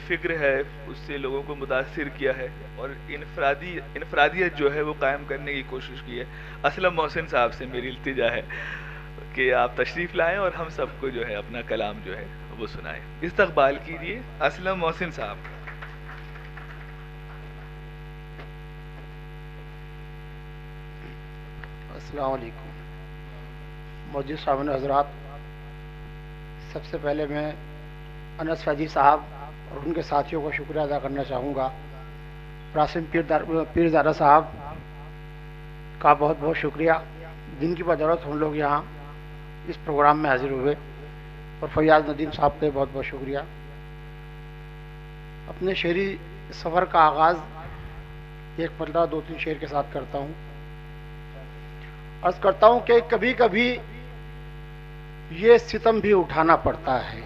फ़िक्र है उससे लोगों को मुतासिर किया है और इनफरादियत जो है वो कायम करने की कोशिश की है। असलम मोहसिन साहब से मेरी इल्तिजा है कि आप तशरीफ़ लाएं और हम सबको जो है अपना कलाम जो है वो सुनाएं। इस्तकबाल कीजिए असलम मोहसिन साहब। अस्सलाम वालेकुम मौजूद सामने हज़रात, सबसे पहले मैं अनस फैजी साहब और उनके साथियों का शुक्रिया अदा करना चाहूँगा। रासिम पीरज़ादा साहब का बहुत बहुत शुक्रिया, जिनकी बदौलत हम लोग यहाँ इस प्रोग्राम में हाजिर हुए, और फैयाज़ नदीम साहब का बहुत बहुत शुक्रिया। अपने शेरी सफ़र का आगाज़ एक मरतबा 2-3 शेर के साथ करता हूँ। अर्ज़ करता हूँ कि कभी कभी ये सितम भी उठाना पड़ता है,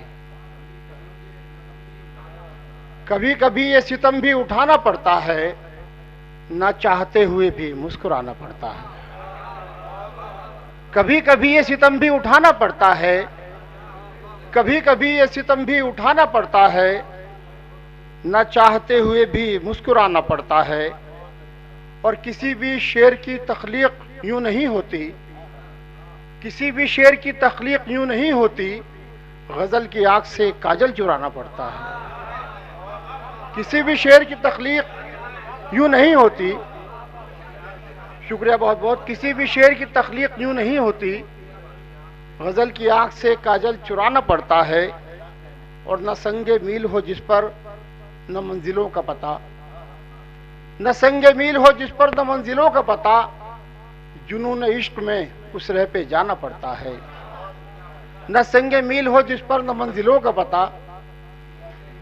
कभी कभी ये सितम भी उठाना पड़ता है, ना चाहते हुए भी मुस्कुराना पड़ता है। कभी कभी ये सितम भी उठाना पड़ता है, कभी कभी ये सितम भी उठाना पड़ता है, ना चाहते हुए भी मुस्कुराना पड़ता है। और किसी भी शेर की तख्लीक यूं नहीं होती, किसी भी शेर की तख्लीक यूं नहीं होती, गजल की आंख से काजल चुराना पड़ता है। किसी भी शेर की तख्लीक यूं नहीं होती, शुक्रिया बहुत बहुत, किसी भी शेर की तख्लीक यूं नहीं होती, गजल की आंख से काजल चुराना पड़ता है। और न संगे मील हो जिस पर न मंजिलों का पता, न संगे मील हो जिस पर न मंजिलों का पता, जुनून इश्क में उस राह पे जाना पड़ता है। न संगे मील हो जिस पर न मंजिलों का पता,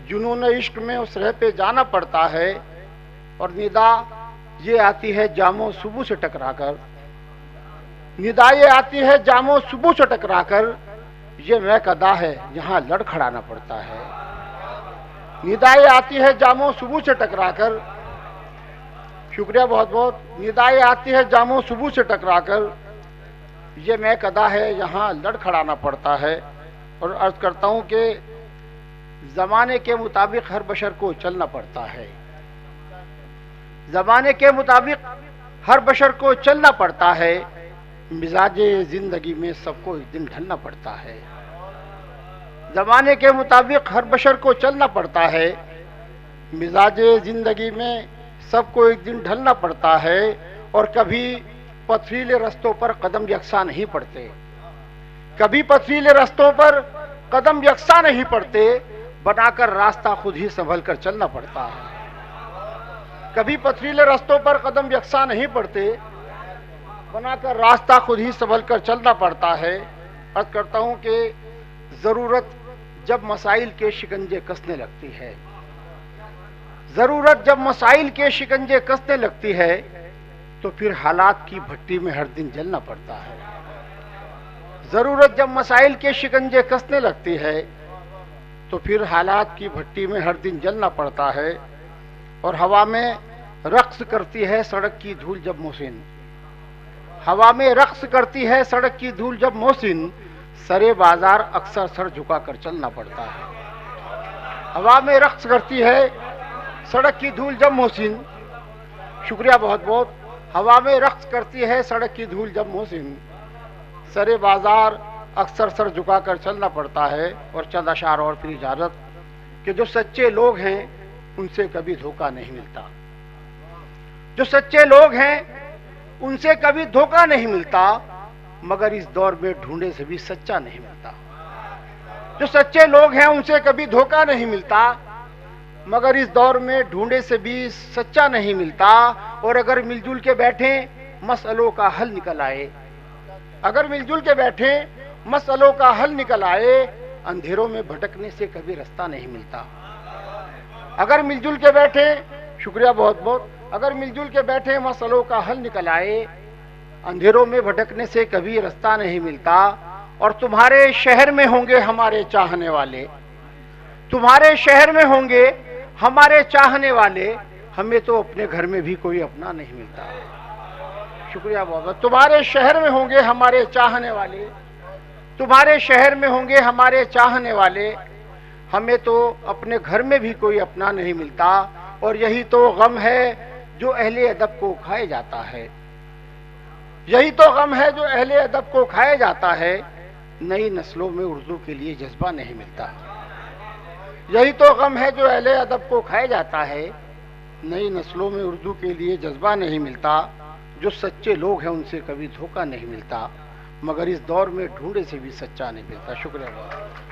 जुनून इश्क में उस राह पे जाना पड़ता है। और निदा ये आती है जामो सुबह से टकराकर, निदा ये आती है जामो सुबह से टकराकर, ये महक अदा है यहाँ लड़खड़ाना पड़ता है। निदा ये आती है जामो सुबह से टकराकर, शुक्रिया बहुत बहुत, निदाएं आती है जामो सुबह से टकराकर, ये महक अदा है यहाँ लड़खड़ाना पड़ता है। और अर्ज करता हूँ कि ज़माने के मुताबिक हर बशर को चलना पड़ता है, ज़माने के मुताबिक हर बशर को चलना पड़ता है, मिजाजे ज़िंदगी में सबको एक दिन ढलना पड़ता है। ज़माने के मुताबिक हर बशर को चलना पड़ता है, मिजाजे ज़िंदगी में सबको एक दिन ढलना पड़ता है। और कभी पथरीले रास्तों पर कदम यकसा नहीं पड़ते, कभी पथरीले रास्तों पर कदम यकसा नहीं पड़ते, बनाकर रास्ता खुद ही संभल कर चलना पड़ता है। कभी पथरीले रास्तों पर कदम यकसा नहीं पड़ते, बनाकर रास्ता खुद ही संभल कर चलना पड़ता है। अर्ज करता हूँ कि ज़रूरत जब मसाइल के शिकंजे कसने लगती है, ज़रूरत जब मसाइल के शिकंजे कसने लगती है, तो फिर हालात की भट्टी में हर दिन जलना पड़ता है। ज़रूरत जब मसाइल के शिकंजे कसने लगती है, तो फिर हालात की भट्टी में हर दिन जलना पड़ता है। और हवा में रक्स करती है सड़क की धूल जब मोहसिन, हवा में रक्स करती है सड़क की धूल जब मोहसिन, सरे बाजार अक्सर सर झुकाकर चलना पड़ता है। हवा में रक्स करती है सड़क की धूल जब मोहसिन, शुक्रिया बहुत बहुत, हवा में रक्स करती है सड़क की धूल जब मोहसिन, सरे बाजार अक्सर सर झुकाकर चलना पड़ता है। और चंद अशार और फिर इजाजत कि जो सच्चे लोग हैं उनसे कभी धोखा नहीं मिलता, जो सच्चे लोग हैं उनसे कभी धोखा नहीं मिलता, मगर इस दौर में ढूंढे से भी सच्चा नहीं मिलता। जो सच्चे लोग हैं उनसे कभी धोखा नहीं मिलता, मगर इस दौर में ढूंढे से भी सच्चा नहीं मिलता। और अगर मिलजुल के बैठे मसलों का हल निकल आए, अगर मिलजुल के बैठे मसलों का हल निकल आए, अंधेरों में भटकने से कभी रास्ता नहीं मिलता। अगर मिलजुल के बैठे, शुक्रिया बहुत बहुत, अगर मिलजुल के बैठे मसलों का हल निकल आए, अंधेरों में भटकने से कभी रास्ता नहीं मिलता। और तुम्हारे शहर में होंगे हमारे चाहने वाले, तुम्हारे शहर में होंगे हमारे चाहने वाले, हमें तो अपने घर में भी कोई अपना नहीं मिलता। शुक्रिया बहुत बहुत, तुम्हारे शहर में होंगे हमारे चाहने वाले, तुम्हारे शहर में होंगे हमारे चाहने वाले, हमें तो अपने घर में भी कोई अपना नहीं मिलता, और यही तो गम है जो अहले अदब को खाए जाता है। यही तो गम है जो अहले अदब को खाया जाता है। नई नस्लों में उर्दू के लिए जज्बा नहीं मिलता। यही तो गम है जो अहले अदब को खाया जाता है। नई नस्लों में उर्दू के लिए जज्बा नहीं मिलता। जो सच्चे लोग हैं उनसे कभी धोखा नहीं मिलता, मगर इस दौर में ढूंढे से भी सच्चा नहीं मिलता। शुक्रिया।